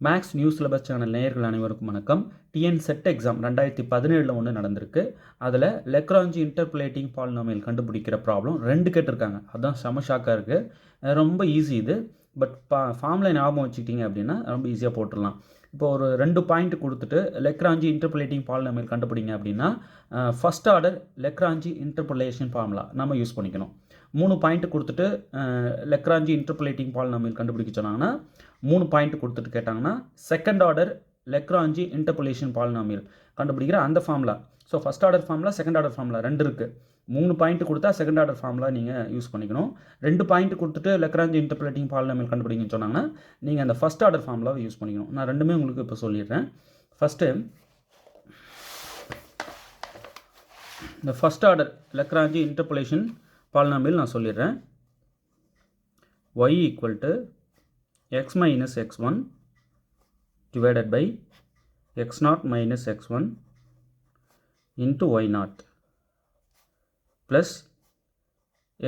Maths news syllabus channel நேயர்கள் அனைவருக்கும் வணக்கம். டிஎன் செட் எக்ஸாம் 2017 ஒன்று நடந்திருக்கு. அதில் லெக்ராஞ்சி இன்டர்போலேட்டிங் பாலினாமியல் கண்டுபிடிக்கிற ப்ராப்ளம் 2 கேட்டிருக்காங்க. அதுதான் செம ஷாக்காக இருக்குது. ரொம்ப ஈஸி இது. பட் ஃபார்மில் ஞாபகம் வச்சுக்கிட்டீங்க அப்படின்னா ரொம்ப ஈஸியாக போட்டுடலாம். இப்போ ஒரு 2 பாயிண்ட் கொடுத்துட்டு லெக்ராஞ்சி இன்டர்போலேட்டிங் பாலினாமியல் கண்டுபிடிங்க அப்படின்னா first order Lagrange interpolation formula நம்ம யூஸ் பண்ணிக்கணும். 3 பாயிண்ட் கொடுத்துட்டு லெக்ராஞ்சி இன்டர்போலேட்டிங் பாலினாமியல் கண்டுபிடிக்க சொன்னாங்கன்னா 3 பாயிண்ட் கொடுத்துட்டு கேட்டாங்கன்னா second order Lagrange interpolation polynomial கண்டுபிடிக்கிற அந்த formula. So first order formula, second order formula 2 இருக்குது. 3 பாயிண்ட் கொடுத்தா செகண்ட் ஆர்டர் ஃபார்முலா நீங்கள் யூஸ் பண்ணிக்கணும். 2 பாயிண்ட் கொடுத்துட்டு லெக்ராஞ்சி இன்டர்போலேட்டிங் பாலினாமியல் கண்டுபிடிங்கன்னு சொன்னாங்கன்னா நீங்கள் அந்த ஃபஸ்ட் ஆர்டர் ஃபார்முலாவை யூஸ் பண்ணிக்கணும். நான் ரெண்டுமே உங்களுக்கு இப்போ சொல்லிடுறேன். ஃபஸ்ட்டு இந்த first order Lagrange interpolation polynomial நான் சொல்லிடுறேன். y equal to x minus x1 divided by x0 minus x1 into y0 plus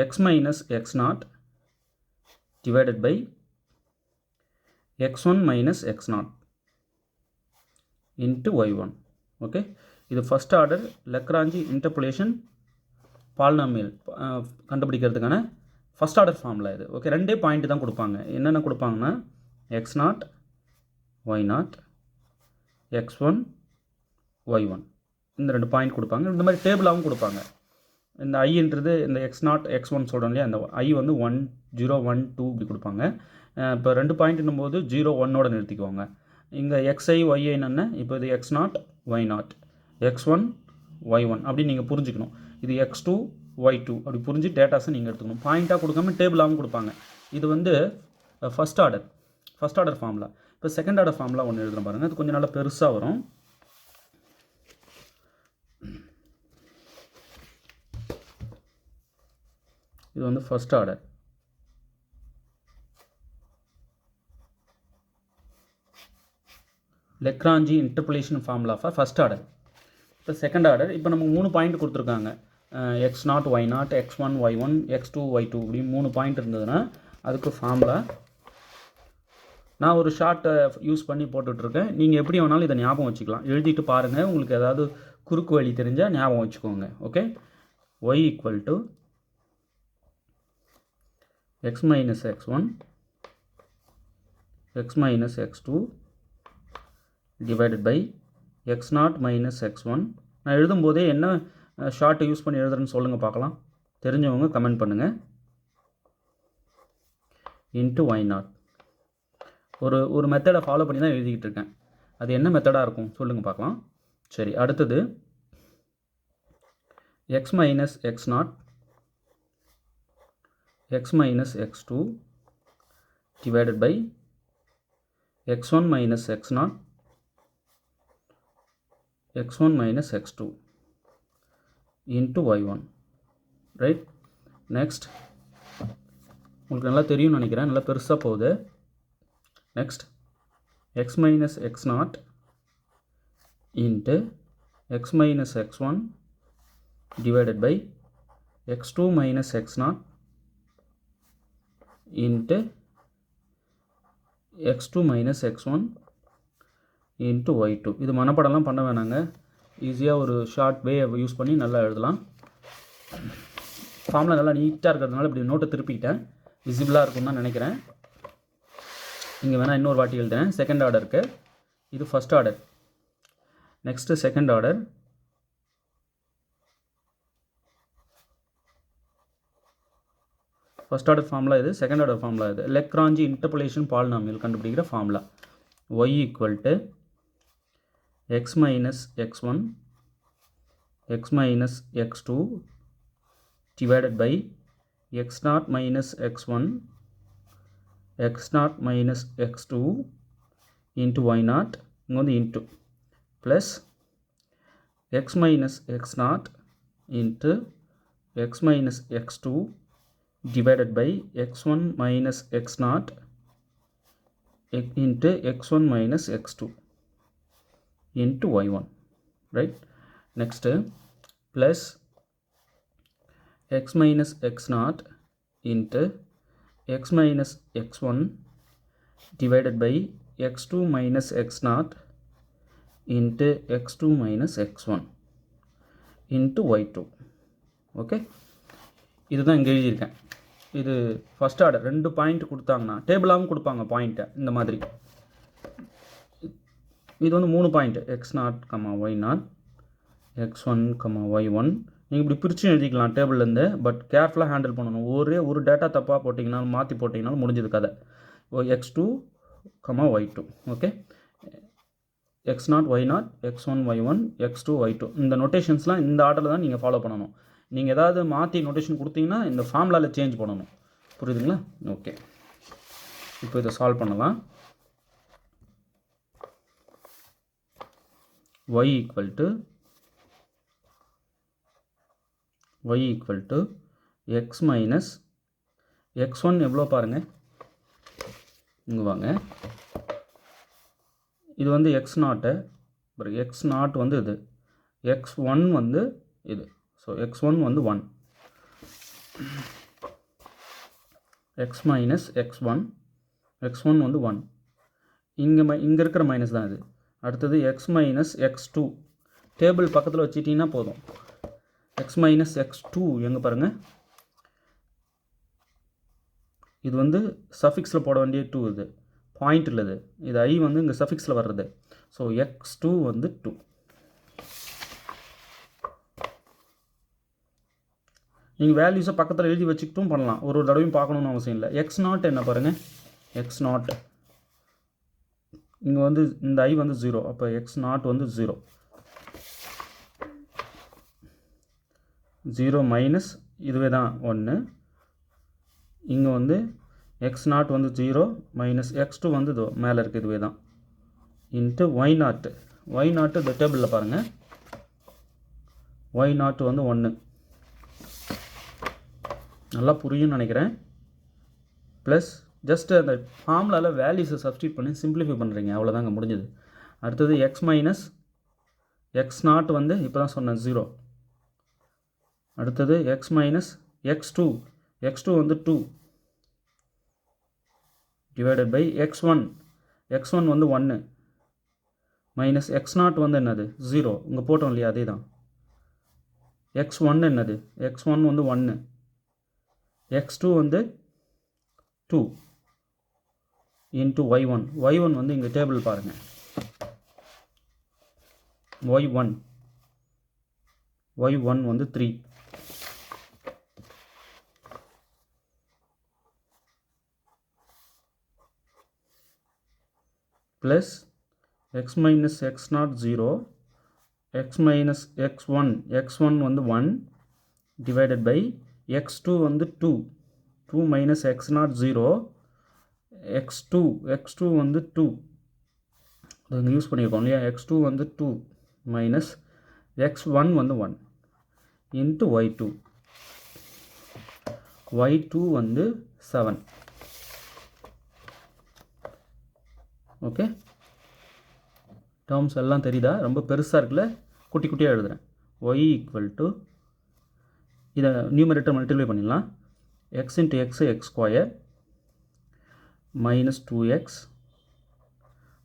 x minus x0 divided by x1 minus x0 into y1. Okay, இது first order Lagrange interpolation polynomial கண்டுபிடிக்கிறதுக்கான first order formula இது. Okay, 2 point தான் கொடுப்பாங்க. என்னென்ன கொடுப்பாங்கன்னா x0 y0 x1 y1 இந்த 2 point கொடுப்பாங்க. இந்த மாதிரி டேபிளாகவும் கொடுப்பாங்க. இந்த ஐன்றது இந்த x0 x1 சொல்கிறோம் இல்லையா, அந்த ஐ வந்து 1 0 1 2 இப்படி கொடுப்பாங்க. இப்போ 2 பாயிண்ட்னும் போது 0 1ஓட நிறுத்திக்குவாங்க. இங்கே xi yi என்னென்ன, இப்போ இது x0 y0 x1 y1 அப்படின்னு நீங்கள் புரிஞ்சுக்கணும். இது x2 y2 அப்படி புரிஞ்சு டேட்டாஸை நீங்கள் எடுத்துக்கணும். பாயிண்ட்டாக கொடுக்காம டேபிளாகவும் கொடுப்பாங்க. இது வந்து ஃபஸ்ட் ஆர்டர் ஃபார்முலா. இப்போ செகண்ட் ஆர்டர் ஃபார்முலா ஒன்று எழுதுகிறேன் பாருங்கள். அது கொஞ்சம் நல்லா பெருசாக வரும். இது வந்து first order. Lagrange interpolation formula for first order. இப்போ செகண்ட் ஆர்டர். இப்போ நமக்கு 3 பாயிண்ட் கொடுத்துருக்காங்க. x0 y0 x1 y1 x2 y2 இப்படி 3 பாயிண்ட் இருந்ததுன்னா அதுக்கு ஃபார்முலா நான் ஒரு ஷார்ட்டை யூஸ் பண்ணி போட்டுட்ருக்கேன். நீங்கள் எப்படி வேணாலும் இதை ஞாபகம் வச்சுக்கலாம். எழுதிட்டு பாருங்கள். உங்களுக்கு ஏதாவது குறுக்கு வழி தெரிஞ்சால் ஞாபகம் வச்சுக்கோங்க. Okay, y equal to x minus x1 x minus x2 divided by x0 minus x1. நான் எழுதும்போதே என்ன ஷார்ட்டை யூஸ் பண்ணி எழுதுறேன்னு சொல்லுங்கள் பார்க்கலாம். தெரிஞ்சவங்க கமெண்ட் பண்ணுங்கள். Into y0. ஒரு மெத்தடை ஃபாலோ பண்ணி தான் எழுதிக்கிட்டு இருக்கேன். அது என்ன மெத்தடாக இருக்கும் சொல்லுங்கள் பார்க்கலாம். சரி, அடுத்தது x minus x0 x minus x2 divided by x1 minus x0 x1 minus x2 into y1. Right, next உங்களுக்கு நல்லா தெரியும்னு நினைக்கிறேன். நல்லா பெருசாக போகுது. Next x minus x0 into x minus x1 divided by x2 minus x0 into x2 minus x1 into y2. இது மனப்படம்லாம் பண்ண வேணாங்க. ஈஸியாக ஒரு ஷார்ட் வே யூஸ் பண்ணி நல்லா எழுதலாம். ஃபார்முலா நல்லா நீட்டாக இருக்கிறதுனால இப்படி நோட்டை திருப்பிக்கிட்டேன். விசிபிளாக இருக்கும்னு தான் நினைக்கிறேன். இங்கே வேணால் இன்னொரு வாட்டி எழுதுறேன். செகண்ட் ஆர்டருக்கு இது first order. Next second order. First order formula இது, செகண்ட் ஆர்டர் ஃபார்முலா இது. லெக்ராஞ்சி இன்டர்போலேஷன் பாலினாமியல் கண்டுபிடிக்கிற formula. y equal to x minus x1 x minus x2 divided by x0 minus x1 x0 minus x2 into y0 இங்கே வந்து into plus x minus x0 into x minus x2 divided by x1 minus x0 into x1 minus x2 into y1. Right, next plus x minus x0 into x minus x1 divided by x2 minus x0 into x2 minus x1 into y2. Okay, இதுதான் இங்கே எழுதியிருக்கேன். இது first order 2 point கொடுத்தாங்கன்னா டேபிளாகவும் கொடுப்பாங்க பாயிண்ட்டை இந்த மாதிரி. இது வந்து 3 point x0, y0, x1, y1. நீங்கள் இப்படி பிரித்து எழுதிக்கலாம் டேபிள்லேருந்து. பட் கேர்ஃபுல்லாக ஹேண்டில் பண்ணணும். ஒரே ஒரு டேட்டா தப்பாக போட்டிங்கனாலும் மாற்றி போட்டிங்கனாலும் முடிஞ்சது கதை. x2, y2. Okay, x0, y0, x1, y1, x2, y2. இந்த நோட்டேஷன்ஸ்லாம் இந்த ஆர்டரில் தான் நீங்கள் ஃபாலோ பண்ணணும். நீங்கள் ஏதாவது மாற்றி நோட்டேஷன் கொடுத்தீங்கன்னா இந்த ஃபார்முலாவில் சேஞ்ச் பண்ணணும். புரியுதுங்களா? ஓகே, இப்போ இதை சால்வ் பண்ணலாம். y equal to x minus x1 எவ்வளோ பாருங்கள், இங்கே வாங்க. இது வந்து x0, x0 வந்து இது, x1 வந்து இது. ஸோ x1 வந்து 1, x minus x1, x1 வந்து 1. இங்கே இருக்கிற மைனஸ் தான் இது. அடுத்தது x மைனஸ் x2 டேபிள் பக்கத்தில் வச்சுட்டிங்கன்னா போதும். x மைனஸ் x2 எங்கே பாருங்கள், இது வந்து சஃபிக்ஸில் போட வேண்டிய 2, இது பாயிண்ட் இல்லது. இது ஐ வந்து இங்கே சஃபிக்ஸில் வர்றது. ஸோ x2 வந்து 2. நீங்கள் வேல்யூஸை பக்கத்தில் எழுதி வச்சுக்கிட்டும் பண்ணலாம். ஒரு தடவையும் பார்க்கணுன்னு அவசியம் இல்லை. x0 என்ன பாருங்கள், x0 இங்கே வந்து இந்த ஐ வந்து 0. அப்போ x0 வந்து 0. 0 மைனஸ் இதுவே தான் 1. இங்கே வந்து x0 வந்து 0 மைனஸ் x2 வந்து இதோ மேலே இருக்குது இதுவே தான் இன்ட்டு y0 இந்த டேபிளில் பாருங்கள். y0 வந்து 1. நல்லா புரியும்னு நினைக்கிறேன். ப்ளஸ் ஜஸ்ட் அந்த ஃபார்முலாவில் வேல்யூஸை சப்ஸ்டியூட் பண்ணி சிம்பிளிஃபை பண்ணுறீங்க, அவ்வளோதாங்க முடிஞ்சது. அடுத்தது x மைனஸ் x0 வந்து இப்போ தான் சொன்னேன் 0. அடுத்தது x மைனஸ் x2 வந்து 2 டிவைடட் பை x1 வந்து 1 மைனஸ் x0 வந்து என்னது 0, இங்கே போட்டோம் இல்லையா, அதே தான். x1 என்னது, x1 வந்து 1, x2 வந்து 2 இன்ட்டு y1 வந்து இங்கே டேபிள் பாருங்கள். y1 வந்து 3 plus x minus x0 0, x minus x1 வந்து 1 டிவைடட் பை x2 வந்து 2 மைனஸ் x0 0, x2 வந்து 2 இங்கே யூஸ் பண்ணியிருக்கோம் இல்லையா. x2 வந்து 2 மைனஸ் x1 வந்து 1 இன்ட்டு y2 வந்து 7. ஓகே, டேர்ம்ஸ் எல்லாம் தெரியுதா? ரொம்ப பெருசாக இருக்குல்ல, குட்டி குட்டியாக எழுதுகிறேன். y ஈக்குவல் டு இதை நியூமரேட்டர் மல்டிப்ளை பண்ணிடலாம். x into x square minus 2x,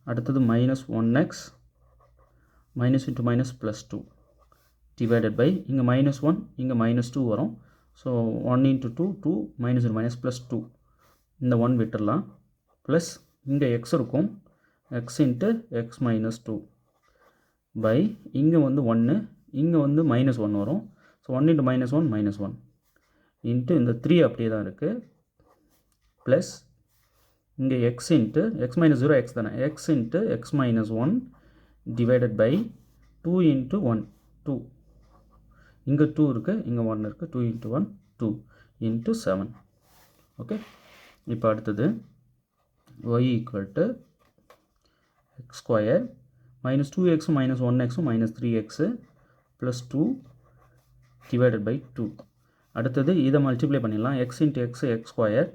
அடுத்தது minus 1x, minus into minus plus 2 divided by இங்கே மைனஸ் 1 இங்கே மைனஸ் 2 வரும். So 1 into 2 minus into minus plus 2, இந்த 1 விட்டுடலாம். ப்ளஸ் இங்கே x இருக்கும், x into x minus 2 by இங்கே வந்து 1, இங்கே வந்து மைனஸ் 1 வரும். ஸோ 1 இன்ட்டு மைனஸ் 1 இன்ட்டு இந்த 3 அப்படியே தான் இருக்குது. ப்ளஸ் இங்கே x into x minus 0 x தானே, x into x minus 1 divided by 2 into 1 2, இங்கே 2 இருக்குது, இங்கே 1 இருக்குது. 2 இன்ட்டு 1 2 இன்ட்டு 7. ஓகே, இப்போ அடுத்தது y equal to x square minus 2x minus 1x minus 3x plus 2 divided by 2. அடுத்தது இதை மல்டிப்ளை பண்ணிடலாம். x into x square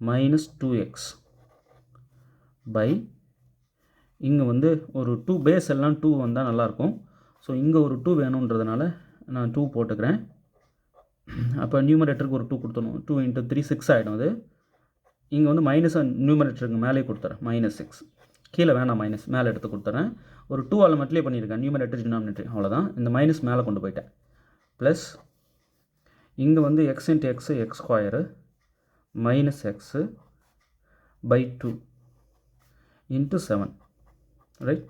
minus 2x by இங்கே வந்து ஒரு 2 பேஸ் எல்லாம் 2 வந்தால் நல்லாயிருக்கும். ஸோ இங்கே ஒரு 2 வேணுன்றதுனால நான் 2 போட்டுக்கிறேன். அப்போ நியூமரேட்டருக்கு ஒரு 2 கொடுத்துடணும். 2 இன்ட்டு 3 6 ஆகிடும். அது இங்கே வந்து மைனஸ் நியூமரேட்டருக்கு மேலே கொடுத்துறேன் மைனஸ் 6. கீழே வேணாம் மைனஸ், மேலே எடுத்து கொடுத்துறேன். ஒரு 2 ஆல் மல்டிப்ளை பண்ணியிருக்கேன், நியூமரேட்டர் டினாமினேட்டர், அவ்வளோதான். இந்த மைனஸ் மேலே கொண்டு போயிட்டேன். ப்ளஸ் இங்கே வந்து x into x x square minus x by 2 into 7, right.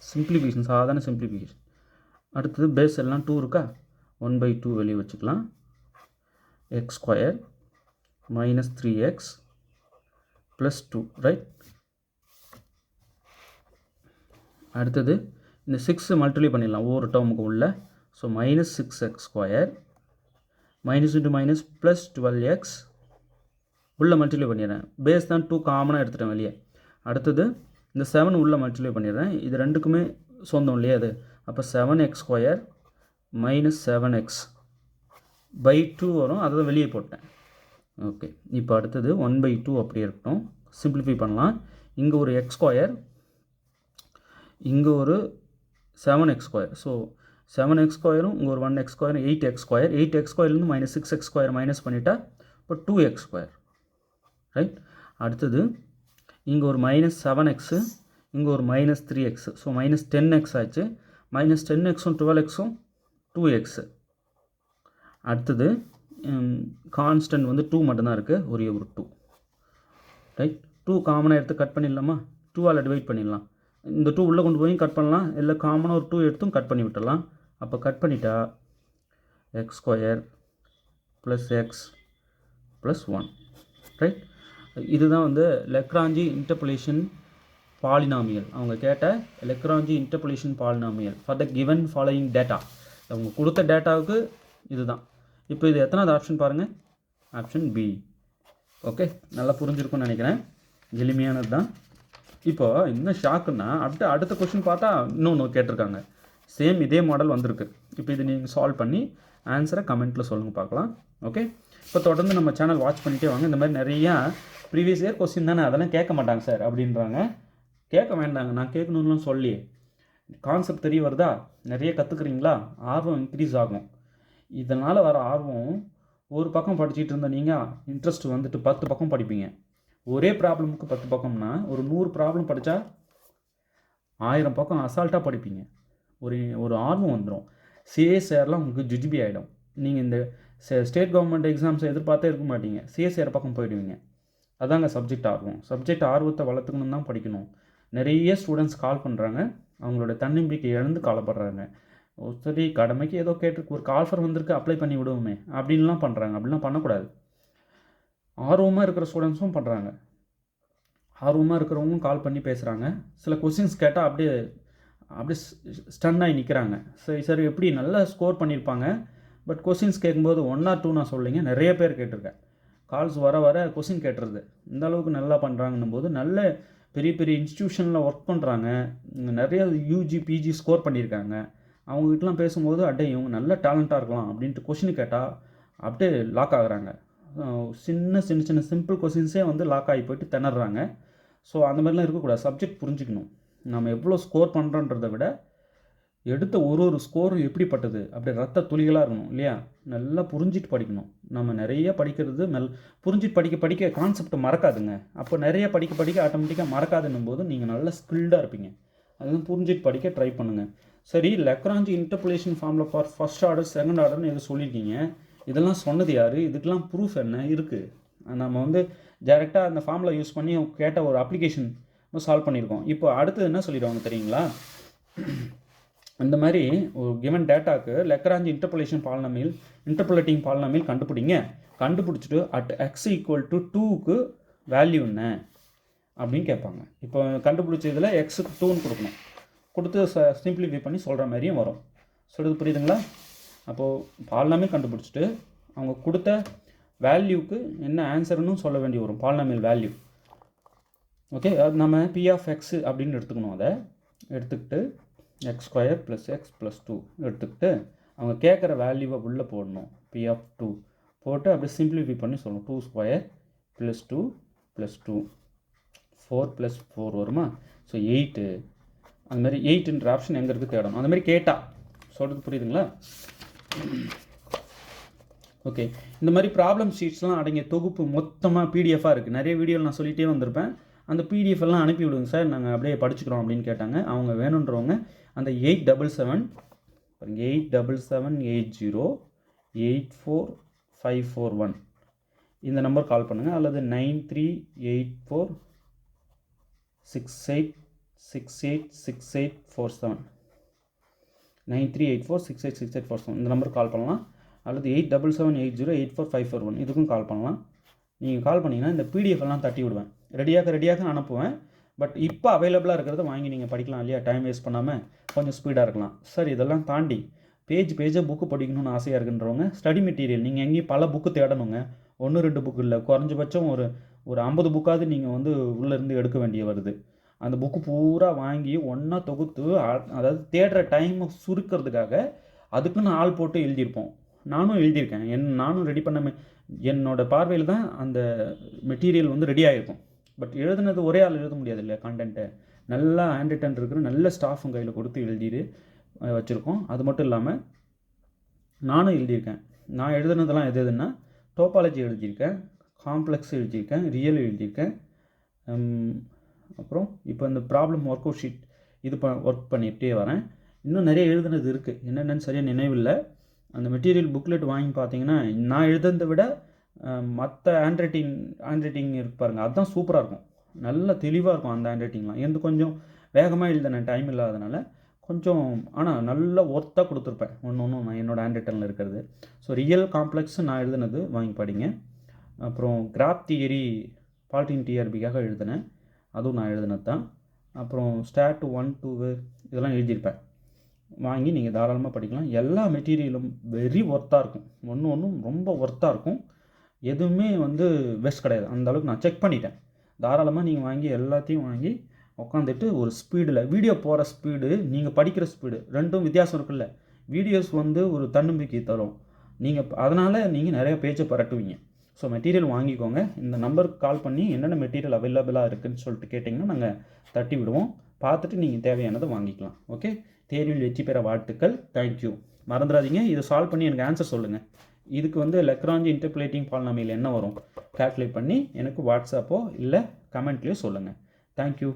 Simplification, சாதாரண சிம்பிளிஃபிகேஷன். அடுத்தது பேஸ் எல்லாம் 2 இருக்கா, 1/2 வெளியே வச்சுக்கலாம். X square minus 3x plus 2, right. அடுத்தது இந்த 6 மல்டிப்ளை பண்ணிடலாம் ஒவ்வொரு டேர்முக்கு உள்ள. So minus 6x square minus into minus plus 12x உள்ளே மல்டிப்ளை பண்ணிடுறேன். பேஸ் தான் 2 காமனாக எடுத்துட்டேன் வெளியே. அடுத்தது இந்த 7 உள்ளே மல்டிப்ளை பண்ணிடுறேன். இது ரெண்டுக்குமே சொந்தம் இல்லையா அது. அப்போ 7x square minus 7x by 2 வரும், அதை தான் வெளியே போட்டேன். ஓகே, இப்போ அடுத்தது 1/2 அப்படியே இருக்கட்டும். சிம்பிளிஃபை பண்ணலாம். இங்கே ஒரு எக்ஸ் ஸ்கொயர், இங்கே ஒரு 7x ஸ்கொயர். ஸோ 7x ஸ்கொயரும் இங்கே ஒரு 1x ஸ்கொயரும் 8x ஸ்கொயர். 8x ஸ்கொயர்லேருந்து மைனஸ் 6x ஸ்கொயர் மைனஸ் பண்ணிட்டா இப்போ 2x ஸ்கொயர், ரைட். அடுத்தது இங்கே ஒரு மைனஸ் 7x, இங்கே ஒரு minus 3x. So minus 10x ஆச்சு. மைனஸ் 10xம் 12xம் 2x. அடுத்தது கான்ஸ்டன்ட் வந்து 2 மட்டும்தான் இருக்குது, ஒரே ஒரு 2, ரைட். 2 காமனாக எடுத்து கட் பண்ணிடலாமா, 2ஆல் டிவைட் பண்ணிடலாம். இந்த 2 உள்ளே கொண்டு போய் கட் பண்ணலாம், இல்லை காமனாக ஒரு 2 எடுத்தும் கட் பண்ணி விட்டுடலாம். அப்போ கட் பண்ணிட்டா X square plus X plus 1, right. இதுதான் வந்து லெக்ராஞ்சி இன்டர்போலேஷன் பாலினாமியல். அவங்க கேட்ட Lagrange interpolation polynomial for the given following data. அவங்க கொடுத்த டேட்டாவுக்கு இதுதான். இப்போ இது எத்தனாவது ஆப்ஷன் பாருங்கள், ஆப்ஷன் பி. ஓகே, நல்லா புரிஞ்சிருக்கும்னு நினைக்கிறேன். எளிமையானது தான். இப்போ இன்னும் ஷாக்குன்னா அடுத்த கொஷின் பார்த்தா இன்னொன்று கேட்டிருக்காங்க. சேம் இதே மாடல் வந்திருக்கு. இப்போ இது நீங்கள் சால்வ் பண்ணி ஆன்சரை கமெண்ட்டில் சொல்லுங்கள் பார்க்கலாம். ஓகே, இப்போ தொடர்ந்து நம்ம சேனல் வாட்ச் பண்ணிகிட்டே வாங்க. இந்த மாதிரி நிறையா ப்ரீவியஸ் இயர் கொஸ்டின் தானே, அதெல்லாம் கேட்க மாட்டாங்க சார் அப்படின்றாங்க. கேட்க வேண்டாங்க, நான் கேட்கணுன்னு சொல்லி கான்செப்ட் தெரிய வருதா, நிறைய கற்றுக்குறீங்களா, ஆர்வம் இன்க்ரீஸ் ஆகும். இதனால் வர ஆர்வம், ஒரு பக்கம் படிச்சுட்டு இருந்த நீங்கள் இன்ட்ரெஸ்ட் வந்துட்டு 10 பக்கம் படிப்பீங்க. ஒரே ப்ராப்ளமுக்கு 10 பக்கம்னா ஒரு 100 ப்ராப்ளம் படித்தா 1000 பக்கம் அசால்ட்டாக படிப்பீங்க. ஒரு ஆர்வம் வந்துடும். சிஎஸ்ஆர்லாம் உங்களுக்கு ஜுஜிபி ஆகிடும். நீங்கள் இந்த ஸ்டேட் கவர்மெண்ட் எக்ஸாம்ஸை எதிர்பார்த்தே இருக்க மாட்டீங்க, சிஎஸ்ஆர் பக்கம் போயிடுவீங்க. அதாங்க சப்ஜெக்ட் ஆர்வம். சப்ஜெக்ட் ஆர்வத்தை வளர்த்துக்கணும் தான் படிக்கணும். நிறைய ஸ்டூடெண்ட்ஸ் கால் பண்ணுறாங்க, அவங்களோட தன்னம்பிக்கை இழந்து காலப்படுறாங்க. சரி, கடமைக்கு ஏதோ கேட்டிருக்கு, ஒரு கால்ஃபர் வந்திருக்கு, அப்ளை பண்ணி விடுவோமே அப்படின்லாம் பண்ணுறாங்க. அப்படிலாம் பண்ணக்கூடாது. ஆர்வமாக இருக்கிற ஸ்டூடெண்ட்ஸும் பண்ணுறாங்க, ஆர்வமாக இருக்கிறவங்களும் கால் பண்ணி பேசுகிறாங்க. சில கொஸ்டின்ஸ் கேட்டால் அப்படியே ஸ்டன் ஆகி நிற்கிறாங்க. சரி எப்படி நல்லா ஸ்கோர் பண்ணியிருப்பாங்க, பட் கொஸ்டின்ஸ் கேட்கும்போது 1 or 2 நான் சொல்லிங்க, நிறைய பேர் கேட்டிருக்கேன். கால்ஸ் வர கொஸ்டின் கேட்டுறது. இந்த அளவுக்கு நல்லா பண்ணுறாங்கன்னும் போது நல்ல பெரிய பெரிய இன்ஸ்டியூஷனில் ஒர்க் பண்ணுறாங்க, நிறைய யூஜி பிஜி ஸ்கோர் பண்ணியிருக்காங்க. அவங்ககிட்டலாம் பேசும்போது இவங்க நல்ல டேலண்ட்டாக இருக்கலாம் அப்படின்ட்டு கொஸ்டின் கேட்டால் அப்படியே லாக் ஆகுறாங்க. சின்ன சிம்பிள் கொஸ்டின்ஸே வந்து லாக் ஆகி போய்ட்டு திணறாங்க. ஸோ அந்த மாதிரிலாம் இருக்கக்கூடாது. சப்ஜெக்ட் புரிஞ்சுக்கணும். நம்ம எவ்வளோ ஸ்கோர் பண்ணுறோன்றதை விட எடுத்த ஒரு ஸ்கோரும் எப்படிப்பட்டது அப்படி ரத்த துளிகளாக இருக்கணும் இல்லையா. நல்லா புரிஞ்சிட்டு படிக்கணும். நம்ம நிறைய படிக்கிறது புரிஞ்சிட்டு படிக்க கான்செப்ட் மறக்காதுங்க. அப்போ நிறைய படிக்க ஆட்டோமேட்டிக்காக மறக்காதுன்னும் போது நீங்கள் நல்ல ஸ்கில்டாக இருப்பீங்க. அதுவும் புரிஞ்சிட்டு படிக்க ட்ரை பண்ணுங்கள். சரி, Lagrange interpolation formula for first order second ஆர்டர்னு எது சொல்லியிருக்கீங்க, இதெல்லாம் சொன்னது யார், இதுக்கெல்லாம் ப்ரூஃப் என்ன இருக்குது? நம்ம வந்து டைரெக்டாக அந்த ஃபார்முலா யூஸ் பண்ணி கேட்ட ஒரு அப்ளிகேஷன் சால்வ் பண்ணியிருக்கோம். இப்போ அடுத்தது என்ன சொல்லிடுவாங்க தெரியுங்களா, இந்த மாதிரி ஒரு கிவன் டேட்டாவுக்கு லெக்ராஞ்சி இன்டர்போலேட்டிங் பாலினாமியல் கண்டுபிடிச்சிட்டு அட் x = 2க்கு வேல்யூ என்ன அப்படின்னு கேட்பாங்க. இப்போ கண்டுபிடிச்சதில் எக்ஸுக்கு 2ன்னு கொடுக்கணும், கொடுத்து சிம்பிளிஃபை பண்ணி சொல்கிற மாதிரியும் வரும். சொல்கிறது புரியுதுங்களா? அப்போது பாலினாமியல் கண்டுபிடிச்சிட்டு அவங்க கொடுத்த வேல்யூக்கு என்ன ஆன்சர்னு சொல்ல வேண்டி வரும், பாலினாமியல் வேல்யூ. ஓகே, அது நம்ம p(x) அப்படின்னு எடுத்துக்கணும். அதை எடுத்துக்கிட்டு x² + x + 2 எடுத்துக்கிட்டு அவங்க கேட்குற வேல்யூவை உள்ளே போடணும். p(2) போட்டு அப்படியே சிம்பிளிஃபை பண்ணி சொல்லணும். 2² + 2 + 2 4 + 4 வருமா? ஸோ 8. அந்த மாதிரி 8ன்ற ஆப்ஷன் எங்கே இருக்குது தேடணும். அந்த மாதிரி கேட்டால் சொல்கிறது புரியுதுங்களா? ஓகே, இந்த மாதிரி ப்ராப்ளம் ஷீட்ஸ்லாம் அடங்கிய தொகுப்பு மொத்தமாக பிடிஎஃபாக இருக்குது. நிறைய வீடியோவில் நான் சொல்லிகிட்டே வந்திருப்பேன். அந்த பிடிஎஃப் எல்லாம் அனுப்பி விடுங்க சார், நாங்கள் அப்படியே படிச்சுக்கிறோம் அப்படின்னு கேட்டாங்க. அவங்க வேணுன்றவங்க அந்த 877-880-84541 இந்த நம்பர் கால் பண்ணுங்கள், அல்லது 938468686847 9384686847 இந்த நம்பருக்கு கால் பண்ணலாம், அல்லது 877-880-84541 இதுக்கும் கால் பண்ணலாம். நீங்கள் கால் பண்ணிங்கன்னா இந்த பிடிஎஃப் எல்லாம் தட்டி விடுவேன், ரெடியாக அனுப்புவேன். பட் இப்போ அவைலபிளாக இருக்கிறத வாங்கி நீங்கள் படிக்கலாம் இல்லையா, டைம் வேஸ்ட் பண்ணாமல் கொஞ்சம் ஸ்பீடாக இருக்கலாம். சார் இதெல்லாம் தாண்டி பேஜாக புக்கு படிக்கணும்னு ஆசையாக இருக்குன்றவங்க ஸ்டடி மெட்டீரியல் நீங்கள் எங்கேயும் பல புக்கு தேடணுங்க. 1-2 புக்கு இல்லை, குறைஞ்சபட்சம் ஒரு 50 புக்காவது நீங்கள் வந்து உள்ளேருந்து எடுக்க வேண்டிய வருது. அந்த புக்கு பூரா வாங்கி ஒன்றா தொகுத்து அதாவது தேடுற டைமை சுருக்கிறதுக்காக அதுக்குன்னு ஆள் போட்டு எழுதியிருப்போம். நானும் எழுதியிருக்கேன், நானும் ரெடி பண்ண என்னோட பார்வையில் தான் அந்த மெட்டீரியல் வந்து ரெடி ஆகிருக்கும். பட் எழுதுனது ஒரே ஆள் எழுத முடியாது இல்லையா, கண்டென்ட்டை நல்லா ஹேண்ட் ரிட்டன் இருக்கிற நல்ல ஸ்டாஃபும் கையில் கொடுத்து எழுதிட்டு வச்சுருக்கோம். அது மட்டும் இல்லாமல் நானும் எழுதியிருக்கேன். நான் எழுதுனதெல்லாம் எதுன்னா டோபாலஜி எழுதியிருக்கேன், காம்ப்ளெக்ஸ் எழுதியிருக்கேன், ரியல் எழுதியிருக்கேன். அப்புறம் இப்போ இந்த ப்ராப்ளம் ஒர்க் அவுட் ஷீட் இது ஒர்க் பண்ணிகிட்டே வரேன். இன்னும் நிறைய எழுதுனது இருக்குது, என்னென்னு சரியாக நினைவில்லை. அந்த மெட்டீரியல் புக்லெட் வாங்கி பார்த்தீங்கன்னா நான் எழுதுனதை விட மற்ற ஹேண்ட் ரைட்டிங் இருக்கு பாருங்கள், அதுதான் சூப்பராக இருக்கும், நல்ல தெளிவாக இருக்கும் அந்த ஹேண்ட் ரைட்டிங்லாம். எனக்கு கொஞ்சம் வேகமாக எழுதினேன் டைம் இல்லாதனால கொஞ்சம், ஆனால் நல்ல ஒர்த்தாக கொடுத்துருப்பேன் ஒன்று நான் என்னோடய ஹேண்ட் ரைட்டனில் இருக்கிறது. ஸோ ரியல் காம்ப்ளெக்ஸ் நான் எழுதுனது வாங்கி படிங்க. அப்புறம் கிராப் தியரி பாலிட்டின் டிஆர்பிக்காக எழுதினேன், அதுவும் நான் எழுதினது தான். அப்புறம் ஸ்டாட் 1-2 இதெல்லாம் எழுதியிருப்பேன், வாங்கி நீங்கள் தாராளமாக படிக்கலாம். எல்லா மெட்டீரியலும் வெரி ஒர்த்தாக இருக்கும், ஒன்றும் ரொம்ப ஒர்த்தாக இருக்கும், எதுவுமே வந்து பெஸ்ட் கிடையாது. அந்தளவுக்கு நான் செக் பண்ணிட்டேன். தாராளமாக நீங்கள் வாங்கி எல்லாத்தையும் வாங்கி உட்காந்துட்டு ஒரு ஸ்பீடில் வீடியோ போகிற ஸ்பீடு, நீங்கள் படிக்கிற ஸ்பீடு ரெண்டும் வித்தியாசம் இருக்குல்ல. வீடியோஸ் வந்து ஒரு தன்னம்பிக்கை தரும், அதனால் நீங்கள் நிறைய பேஜை பரட்டுவீங்க. ஸோ மெட்டீரியல் வாங்கிக்கோங்க. இந்த நம்பருக்கு கால் பண்ணி என்னென்ன மெட்டீரியல் அவைலபிளாக இருக்குதுன்னு சொல்லிட்டு கேட்டிங்கன்னா நாங்கள் தட்டி விடுவோம், பார்த்துட்டு நீங்கள் தேவையானதை வாங்கிக்கலாம். ஓகே, தேர்வில் வெற்றி பெற வாழ்த்துக்கள். தேங்க்யூ. மறந்துடாதீங்க, இதை சால்வ் பண்ணி எனக்கு ஆன்சர் சொல்லுங்கள். இதுக்கு வந்து லெக்ராஞ்சி இன்டர்போலேட்டிங் பாலினாமியல் என்ன வரும் கால்குலேட் பண்ணி எனக்கு வாட்ஸ்அப்போ இல்லை கமெண்ட்லேயோ சொல்லுங்கள். தேங்க்யூ.